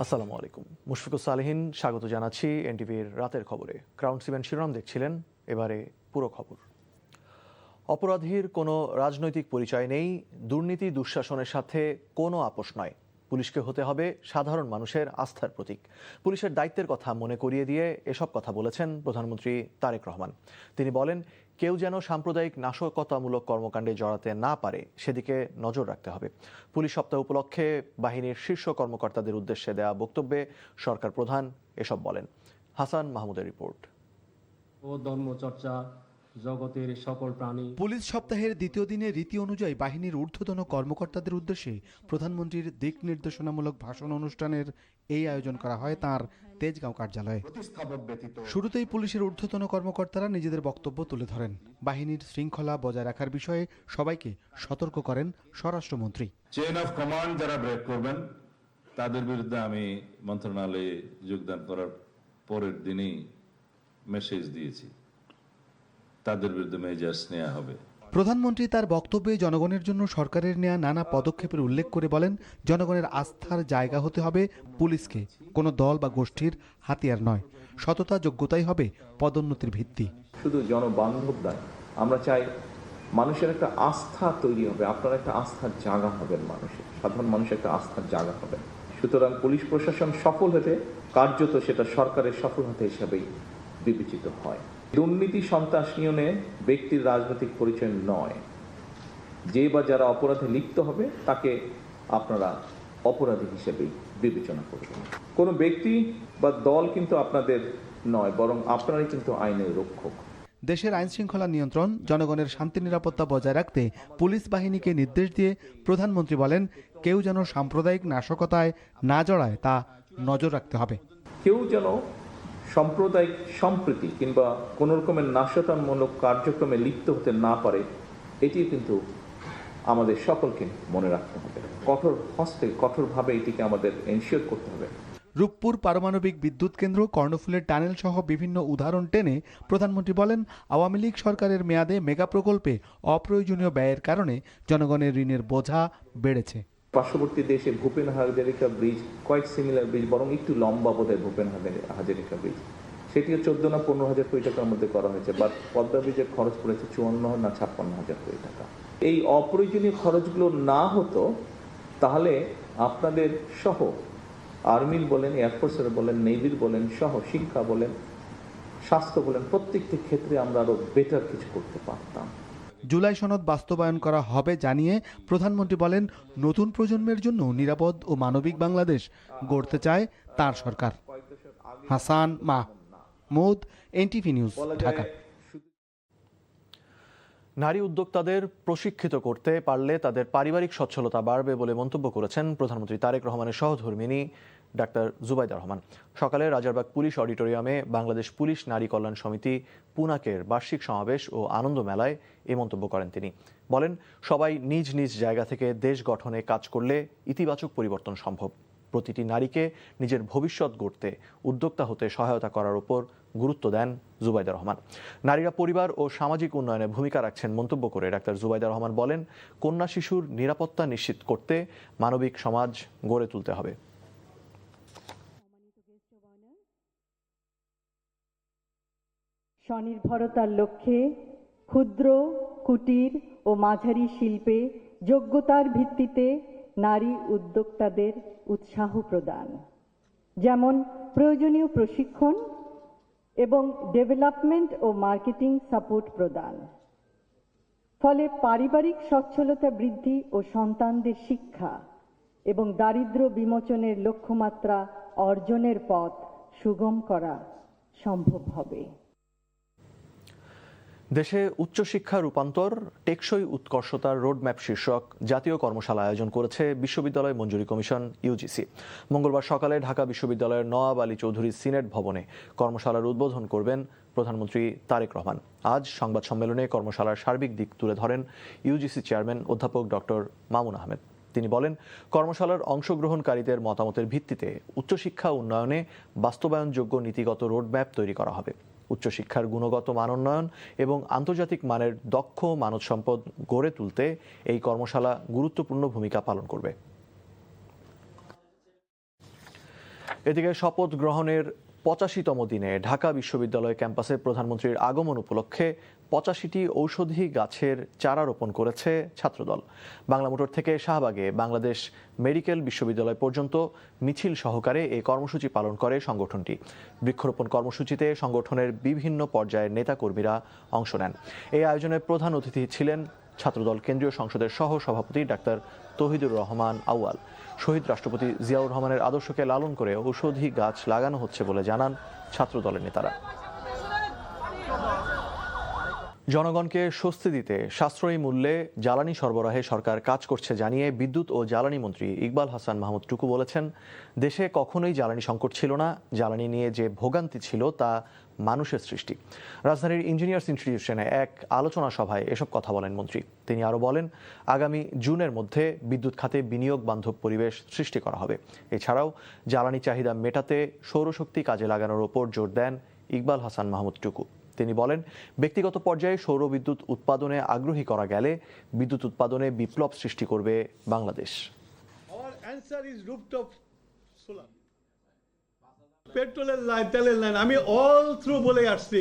আসসালামু আলাইকুম। মুশফিকুর সালেহীন স্বাগত জানাচ্ছি এনটিভির রাতের খবরে। ক্রাউন সিভেন শিরোনাম দেখছিলেন, এবারে পুরো খবর। অপরাধীর কোনো রাজনৈতিক পরিচয় নেই, দুর্নীতি দুঃশাসনের সাথে কোনো আপোষ নয়। পুলিশকে হতে হবে সাধারণ মানুষের আস্থার প্রতীক। পুলিশের দায়িত্বের কথা মনে করিয়ে দিয়ে এসব কথা বলেছেন প্রধানমন্ত্রী তারেক রহমান। তিনি বলেন, কেউ যেন সাম্প্রদায়িক নাশকতামূলক কর্মকাণ্ডে জড়াতে না পারে সেদিকে নজর রাখতে হবে। পুলিশ সপ্তাহ উপলক্ষে বাহিনীর শীর্ষ কর্মকর্তাদের উদ্দেশ্যে দেয়া বক্তব্যে সরকার প্রধান এসব বলেন। হাসান মাহমুদের রিপোর্ট। ও ধর্মচর্চা জগতের সকল প্রাণী। পুলিশ সপ্তাহের দ্বিতীয় দিনে রীতি অনুযায়ী বাহিনীর ঊর্ধ্বতন কর্মকর্তাদের উদ্দেশ্যে প্রধানমন্ত্রীর দিক নির্দেশনামূলক ভাষণ অনুষ্ঠানের এই আয়োজন করা হয় তার তেজগাঁও কার্যালয়ে। শুরুতেই পুলিশের ঊর্ধ্বতন কর্মকর্তারা নিজেদের বক্তব্য তুলে ধরেন। বাহিনীর শৃঙ্খলা বজায় রাখার বিষয়ে সবাইকে সতর্ক করেন স্বরাষ্ট্রমন্ত্রী। চেইন অফ কমান্ড যারা ব্রেক করবেন তাদের বিরুদ্ধে আমি মন্ত্রণালয়ে যোগদান করার পরের দিনই মেসেজ দিয়েছি, তাদের বিরুদ্ধে মেজার্স নেওয়া হবে। প্রধানমন্ত্রী তার বক্তব্যে জনগণের জন্য সরকারের নেওয়া নানা পদক্ষেপের উল্লেখ করে বলেন, জনগণের আস্থার জায়গা হতে হবে পুলিশকে, কোনো দল বা গোষ্ঠীর হাতিয়ার নয়। সততা যোগ্যতাই হবে পদোন্নতির ভিত্তি। শুধু জনবান্ধব নয়, আমরা চাই মানুষের একটা আস্থা তৈরি হবে, আপনার একটা আস্থার জায়গা হবেন, মানুষের সাধারণ মানুষের একটা আস্থার জায়গা হবে। সুতরাং পুলিশ প্রশাসন সফল হতে কার্যত সেটা সরকারের সফলতা হিসাবেই বিবেচিত হয়। দুর্নীতি সন্ত্রাস নিয়মে ব্যক্তির রাজনৈতিক পরিচয় নয়। যে বা যারা অপরাধে লিপ্ত হবে তাকে আপনারা অপরাধী হিসেবেই বিবেচনা করবেন। কোনো ব্যক্তি বা দল কিন্তু আপনাদের নয়, বরং আপনারাই কিন্তু আইনের রক্ষক। দেশের আইন শৃঙ্খলা নিয়ন্ত্রণ, জনগণের শান্তি নিরাপত্তা বজায় রাখতে পুলিশ বাহিনীকে নির্দেশ দিয়ে প্রধানমন্ত্রী বলেন, কেউ যেন সাম্প্রদায়িক নাশকতায় না জড়ায় তা নজর রাখতে হবে। কেউ যেন সাম্প্রদায়িক সম্প্রীতি কিংবা কোনো রকমের নাশকতামূলক কার্যক্রমে লিপ্ত হতে না পারে, এটি কিন্তু আমাদের সকলকে মনে রাখতে হবে। কঠোর হস্তে কঠোরভাবে এটিকে আমাদের এনশিওর করতে হবে। রূপপুর পারমাণবিক বিদ্যুৎ কেন্দ্র, কর্ণফুলের টানেল সহ বিভিন্ন উদাহরণ টেনে প্রধানমন্ত্রী বলেন, আওয়ামী লীগ সরকারের মেয়াদে মেগা প্রকল্পে অপ্রয়োজনীয় ব্যয়ের কারণে জনগণের ঋণের বোঝা বেড়েছে। পার্শ্ববর্তী দেশে Bhupen Hazarika bridge quite similar bridge, বরং একটু লম্বা বোধহয় ভূপেন হাজারিকা ব্রিজ, সেটিও 14 না 15 হাজার কোটি টাকার মধ্যে করা হয়েছে। বাট পদ্মা ব্রিজের খরচ পড়েছে 54 না 56 হাজার কোটি টাকা। এই অপ্রয়োজনীয় খরচগুলো না হতো তাহলে আপনাদের সহ আর্মির বলেন, এয়ারফোর্সের বলেন, নেভির বলেন, সহ শিক্ষা বলেন, স্বাস্থ্য বলেন, প্রত্যেকটি ক্ষেত্রে আমরা আরো বেটার কিছু করতে পারতাম। জুলাই সনদ বাস্তবায়ন করা হবে জানিয়ে প্রধানমন্ত্রী বলেন, নতুন প্রজন্মের জন্য নিরাপদ ও মানবিক বাংলাদেশ গড়তে চায় তার সরকার। Hasan Mahmud, NTV news, Dhaka. নারী উদ্যোক্তাদের প্রশিক্ষিত করতে পারলে তাদের পারিবারিক সচ্ছলতা বাড়বে বলে মন্তব্য করেছেন প্রধানমন্ত্রী তারেক রহমানের সহধর্মিণী ডাক্তার জুবাইদা রহমান। সকালে রাজারবাগ পুলিশ অডিটোরিয়ামে বাংলাদেশ পুলিশ নারী কল্যাণ সমিতি পুনাকের বার্ষিক সমাবেশ ও আনন্দ মেলায় এ মন্তব্য করেন তিনি। বলেন, সবাই নিজ নিজ জায়গা থেকে দেশ গঠনে কাজ করলে ইতিবাচক পরিবর্তন সম্ভব। প্রতিটি নারীকে নিজের ভবিষ্যৎ গড়তে উদ্যোক্তা হতে সহায়তা করার উপর গুরুত্ব দেন জুবাইদা রহমান। নারীরা পরিবার ও সামাজিক উন্নয়নে ভূমিকা রাখছেন মন্তব্য করে ডাক্তার জুবাইদা রহমান বলেন, কন্যা শিশুর নিরাপত্তা নিশ্চিত করতে মানবিক সমাজ গড়ে তুলতে হবে। স্বনির্ভরতার লক্ষ্যে ক্ষুদ্র, কুটির ও মাঝারি শিল্পে যোগ্যতার ভিত্তিতে নারী উদ্যোক্তাদের উৎসাহ প্রদান, যেমন প্রয়োজনীয় প্রশিক্ষণ এবং ডেভেলপমেন্ট ও মার্কেটিং সাপোর্ট প্রদান। ফলে পারিবারিক সচ্ছলতা বৃদ্ধি ও সন্তানদের শিক্ষা এবং দারিদ্র্য বিমোচনের লক্ষ্যমাত্রা অর্জনের পথ সুগম করা সম্ভব হবে। দেশে উচ্চশিক্ষা রূপান্তর টেকসই উৎকর্ষতার রোডম্যাপ শীর্ষক জাতীয় কর্মশালা আয়োজন করেছে বিশ্ববিদ্যালয় মঞ্জুরি কমিশন ইউজিসি। মঙ্গলবার সকালে ঢাকা বিশ্ববিদ্যালয়ের নওয়াব আলী চৌধুরী সিনেট ভবনে কর্মশালার উদ্বোধন করবেন প্রধানমন্ত্রী তারেক রহমান। আজ সংবাদ সম্মেলনে কর্মশালার সার্বিক দিক তুলে ধরেন ইউজিসি চেয়ারম্যান অধ্যাপক ডক্টর মামুন আহমেদ। তিনি বলেন, কর্মশালার অংশগ্রহণকারীদের মতামতের ভিত্তিতে উচ্চশিক্ষা উন্নয়নে বাস্তবায়নযোগ্য নীতিগত রোডম্যাপ তৈরি করা হবে। উচ্চশিক্ষার গুণগত মানোন্নয়ন এবং আন্তর্জাতিক মানের দক্ষ মানব সম্পদ গড়ে তুলতে এই কর্মশালা গুরুত্বপূর্ণ ভূমিকা পালন করবে। এদিকে শপথ গ্রহণের 85তম দিনে ঢাকা বিশ্ববিদ্যালয় ক্যাম্পাসে প্রধানমন্ত্রীর আগমন উপলক্ষে 85টি ঔষধি গাছের চারা রোপণ করেছে ছাত্রদল। বাংলা মোটর থেকে শাহবাগে বাংলাদেশ মেডিকেল বিশ্ববিদ্যালয় পর্যন্ত মিছিল সহকারে এই কর্মসূচি পালন করে সংগঠনটি। বৃক্ষরোপণ কর্মসূচিতে সংগঠনের বিভিন্ন পর্যায়ের নেতাকর্মীরা অংশ নেন। এই আয়োজনে প্রধান অতিথি ছিলেন ছাত্রদল কেন্দ্রীয় সংসদের সহ সভাপতি ডাক্তার তৌহিদুর রহমান আউয়াল। শহীদ রাষ্ট্রপতি জিয়াউর রহমানের আদর্শকে লালন করে ঔষধি গাছ লাগানো হচ্ছে বলে জানান ছাত্রদলের নেতারা। জনগণকে স্বস্তি দিতে সাশ্রয়ী মূল্যে জ্বালানি সরবরাহে সরকার কাজ করছে জানিয়ে বিদ্যুৎ ও জ্বালানি মন্ত্রী ইকবাল হাসান মাহমুদ টুকু বলেছেন, দেশে কখনোই জ্বালানি সংকট ছিল না, জ্বালানি নিয়ে যে ভোগান্তি ছিল তা মানুষের সৃষ্টি। রাজধানীর ইঞ্জিনিয়ার্স ইনস্টিটিউশনে এক আলোচনা সভায় এসব কথা বলেন মন্ত্রী। তিনি আরও বলেন, আগামী জুনের মধ্যে বিদ্যুৎ খাতে বিনিয়োগ বান্ধব পরিবেশ সৃষ্টি করা হবে। এছাড়াও জ্বালানি চাহিদা মেটাতে সৌরশক্তি কাজে লাগানোর ওপর জোর দেন ইকবাল হাসান মাহমুদ টুকু। তিনি বলেন, ব্যক্তিগত পর্যায়ে সৌর বিদ্যুৎ উৎপাদনে আগ্রহী করা গেলে বিদ্যুৎ উৎপাদনে বিপ্লব সৃষ্টি করবে বাংলাদেশ। পেট্রোলের লাইন, তেলের লাইন, আমি অল থ্রু বলে আসছি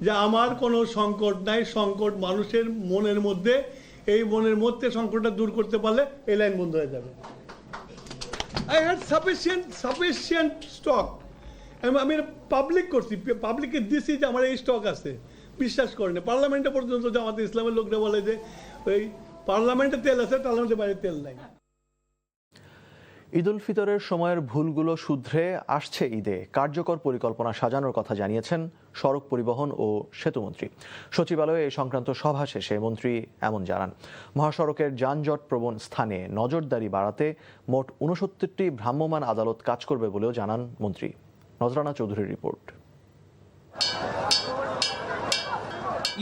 যে আমার কোনো সংকট নাই। সংকট মানুষের মনের মধ্যে, এই মনের মধ্যে সংকটটা দূর করতে পারলে এই লাইন বন্ধ হয়ে যাবে। I had sufficient stock. আমি পাবলিক করছি, পাবলিককে দিছি যে আমার এই স্টক আছে। বিশ্বাস করেন, পার্লামেন্টে পর্যন্ত জামাতে ইসলামের লোকরা বলে যে ওই পার্লামেন্টে তেল আছে, পার্লামেন্টের বাইরে তেল নাই। ঈদ উল ফিতরের সময়ের ভুলগুলো শুধরে আসছে ঈদে কার্যকর পরিকল্পনা সাজানোর কথা জানিয়েছেন সড়ক পরিবহন ও সেতুমন্ত্রী। সচিবালয়ে এই সংক্রান্ত সভা শেষে মন্ত্রী এমন জানান। মহাসড়কের যানজট প্রবণ স্থানে নজরদারি বাড়াতে মোট ৬৯টি ভ্রাম্যমাণ আদালত কাজ করবে বলেও জানান মন্ত্রী। নজরানা চৌধুরীর রিপোর্ট।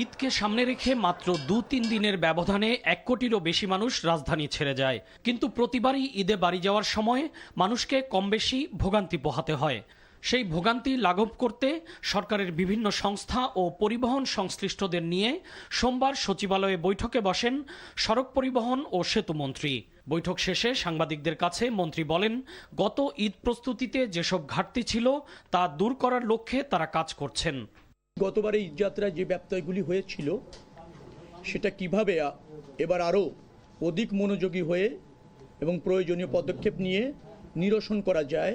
ঈদকে সামনে রেখে মাত্র ২-৩ দিনের ব্যবধানে ১ কোটিরও বেশি মানুষ রাজধানী ছেড়ে যায়। কিন্তু প্রতিবারই ঈদে বাড়ি যাওয়ার সময় মানুষকে কম বেশি ভোগান্তি পোহাতে হয়। সেই ভোগান্তি লাঘব করতে সরকারের বিভিন্ন সংস্থা ও পরিবহন সংশ্লিষ্টদের নিয়ে সোমবার সচিবালয়ে বৈঠকে বসেন সড়ক পরিবহন ও সেতুমন্ত্রী। বৈঠক শেষে সাংবাদিকদের কাছে মন্ত্রী বলেন, গত ঈদ প্রস্তুতিতে যেসব ঘাটতি ছিল তা দূর করার লক্ষ্যে তারা কাজ করছেন। গতবারে ঈদযাত্রায় যে ব্যত্যয়গুলি হয়েছিল সেটা কিভাবে এবার আরও অধিক মনোযোগী হয়ে এবং প্রয়োজনীয় পদক্ষেপ নিয়ে নিরসন করা যায়।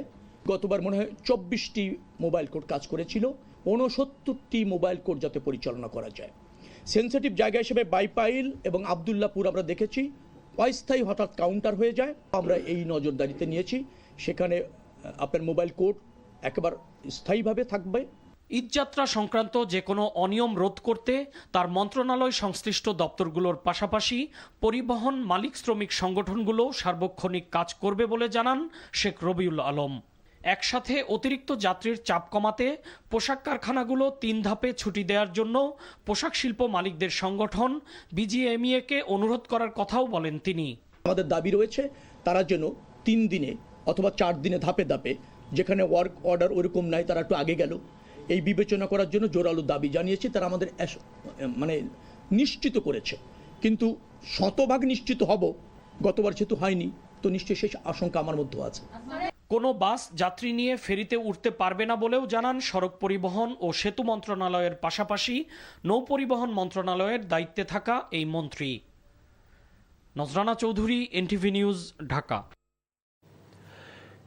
গতবার মনে হয় ২৪টি মোবাইল কোর্ট কাজ করেছিল, ৬৯টি মোবাইল কোর্ট যাতে পরিচালনা করা যায়। সেন্সিটিভ জায়গা হিসেবে বাইপাইল এবং আবদুল্লাপুর আমরা দেখেছি অস্থায়ী হঠাৎ কাউন্টার হয়ে যায়। আমরা এই নজরদারিতে নিয়েছি, সেখানে আপনার মোবাইল কোর্ট একেবারে স্থায়ীভাবে থাকবে। ঈদযাত্রা সংক্রান্ত যে কোনো অনিয়ম রোধ করতে তার মন্ত্রণালয় সংশ্লিষ্ট দপ্তরগুলোর পাশাপাশি পরিবহন মালিক শ্রমিক সংগঠনগুলো সার্বক্ষণিক কাজ করবে বলে জানান শেখ রবিউল আলম। একসাথে অতিরিক্ত যাত্রীর চাপ কমাতে পোশাক কারখানাগুলো ৩ ধাপে ছুটি দেওয়ার জন্য পোশাক শিল্প মালিকদের সংগঠন বিজিএমইএ-কে অনুরোধ করার কথাও বলেন তিনি। আমাদের দাবি রয়েছে তারা যেন ৩ দিনে অথবা ৪ দিনে ধাপে ধাপে, যেখানে ওয়ার্ক অর্ডার ওরকম নাই তারা একটু আগে গেল, এই বিবেচনা করার জন্য জোরালো দাবি জানিয়েছি। তারা আমাদের নিশ্চিত করেছে, কিন্তু শতভাগ নিশ্চিত হব গতবার যেহেতু হয়নি, তো নিশ্চয়ই সেই আশঙ্কা আমার মধ্যে আছে। কোনো বাস যাত্রী নিয়ে ফেরিতে উঠতে পারবে না বলেও জানান সড়ক পরিবহন ও সেতু মন্ত্রণালয়ের পাশাপাশি নৌ পরিবহন মন্ত্রণালয়ের দায়িত্বে থাকা এই মন্ত্রী। নজরানা চৌধুরী, এনটিভি নিউজ, ঢাকা।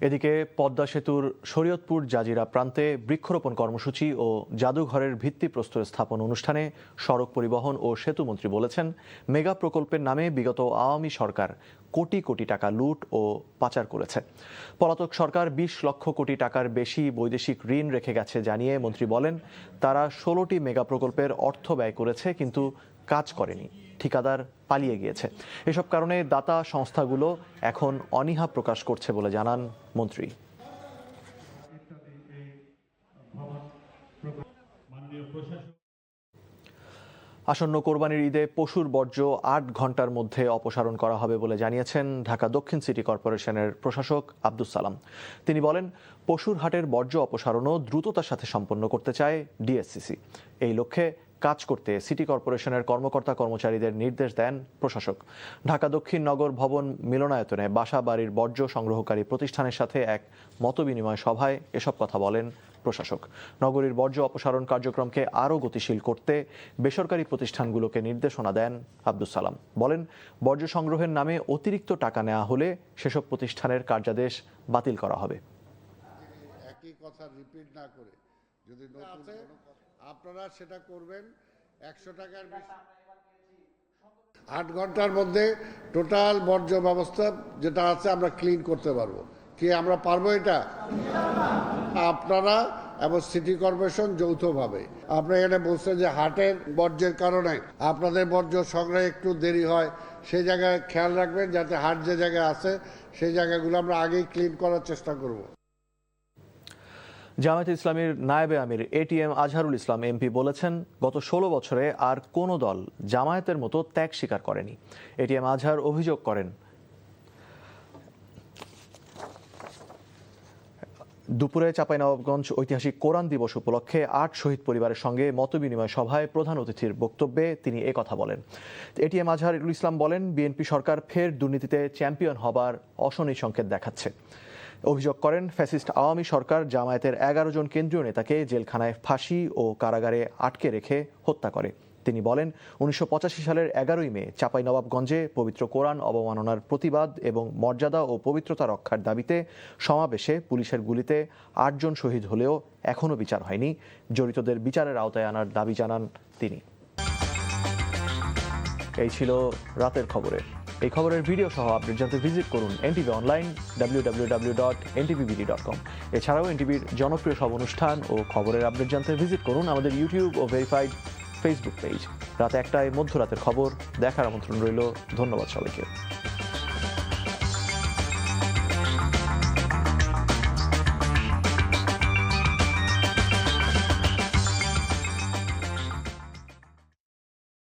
এদিকে পদ্মা সেতুর শরীয়তপুর জাজিরা প্রান্তে বৃক্ষরোপণ কর্মসূচি ও জাদুঘরের ভিত্তিপ্রস্তর স্থাপন অনুষ্ঠানে সড়ক পরিবহন ও সেতুমন্ত্রী বলেছেন, মেগা প্রকল্পের নামে বিগত আওয়ামী সরকার কোটি কোটি টাকা লুট ও পাচার করেছে। পলাতক সরকার ২০ লক্ষ কোটি টাকার বেশি বৈদেশিক ঋণ রেখে গেছে জানিয়ে মন্ত্রী বলেন, তারা ১৬টি মেগা প্রকল্পের অর্থ ব্যয় করেছে কিন্তু কাজ করেনি, ঠিকাদার পালিয়ে গিয়েছে। এসব কারণে দাতা সংস্থাগুলো এখন অনীহা প্রকাশ করছে বলে জানান মন্ত্রী। আসন্ন কোরবানির ঈদে পশুর বর্জ্য ৮ ঘন্টার মধ্যে অপসারণ করা হবে বলে জানিয়েছেন ঢাকা দক্ষিণ সিটি কর্পোরেশনের প্রশাসক আব্দুস সালাম। তিনি বলেন, পশুর হাটের বর্জ্য অপসারণও দ্রুততার সাথে সম্পন্ন করতে চায় ডিএসসিসি। এই লক্ষ্যে কাজ করতে সিটি কর্পোরেশনের কর্মকর্তা কর্মচারীদের নির্দেশ দেন প্রশাসক। ঢাকা দক্ষিণ নগর ভবন মিলনায়তনে বাসা বাড়ির বর্জ্য সংগ্রহকারী প্রতিষ্ঠানের সাথে এক মতবিনিময় সভায় এসব কথা বলেন প্রশাসক। নগরীর বর্জ্য অপসারণ কার্যক্রমকে আরও গতিশীল করতে বেসরকারি প্রতিষ্ঠানগুলোকে নির্দেশনা দেন আব্দুস সালাম। বলেন, বর্জ্য সংগ্রহের নামে অতিরিক্ত টাকা নেওয়া হলে সেসব প্রতিষ্ঠানের কার্যাদেশ বাতিল করা হবে। একই কথা রিপিট না করে যদি নতুন আপনারা সেটা করবেন 100 টাকার বেশি 8 ঘন্টার মধ্যে টোটাল বর্জ্য ব্যবস্থা যেটা আছে আমরা ক্লিন করতে পারবো। কি আমরা পারবো এটা? আপনারা এবং সিটি কর্পোরেশন যৌথভাবে। আপনারা এখানে বলছেন যে হাটের বর্জ্যের কারণে আপনাদের বর্জ্য সংগ্রহে একটু দেরি হয়, সেই জায়গায় খেয়াল রাখবেন যাতে হাট যে জায়গায় আছে সেই জায়গাগুলো আমরা আগেই ক্লিন করার চেষ্টা করব। জামায়াতে ইসলামীর নায়েবে আমির এটিএম আজহারুল ইসলাম এমপি বলেছেন, গত 16 বছরে আর কোনো দল জামায়াতের মতো ত্যাগ স্বীকার করেনি। এটিএম আজহার অভিযোগ করেন, দুপুরে চাঁপাইনবাবগঞ্জ ঐতিহাসিক কোরআন দিবস উপলক্ষে 8 শহীদ পরিবারের সঙ্গে মতবিনিময় সভায় প্রধান অতিথির বক্তব্যে তিনি কথা বলেন। এটিএম আজহারুল ইসলাম বলেন, বিএনপি সরকার ফের দুর্নীতিতে চ্যাম্পিয়ন হবার অশনি সংকেত দেখাচ্ছে। অভিযোগ করেন, ফ্যাসিস্ট আওয়ামী সরকার জামায়াতের 11 জন কেন্দ্রীয় নেতাকে জেলখানায় ফাঁসি ও কারাগারে আটকে রেখে হত্যা করে। তিনি বলেন, 1985 সালের 11ই মে চাঁপাইনবাবগঞ্জে পবিত্র কোরআন অবমাননার প্রতিবাদ এবং মর্যাদা ও পবিত্রতা রক্ষার দাবিতে সমাবেশে পুলিশের গুলিতে 8 জন শহীদ হলেও এখনও বিচার হয়নি। জড়িতদের বিচারের আওতায় আনার দাবি জানান তিনি। এই ছিল রাতের খবরে। এই খবরের ভিডিও সহ আপডেট জানতে ভিজিট করুন এনটিভি অনলাইন www.ntvbd.com। এছাড়াও এনটিভির জনপ্রিয় সব অনুষ্ঠান ও খবরের আপডেট জানতে ভিজিট করুন আমাদের ইউটিউব ও ভেরিফাইড ফেসবুক পেজ। রাত 1টায় মধ্যরাতের খবর দেখার আমন্ত্রণ রইল। ধন্যবাদ সবাইকে।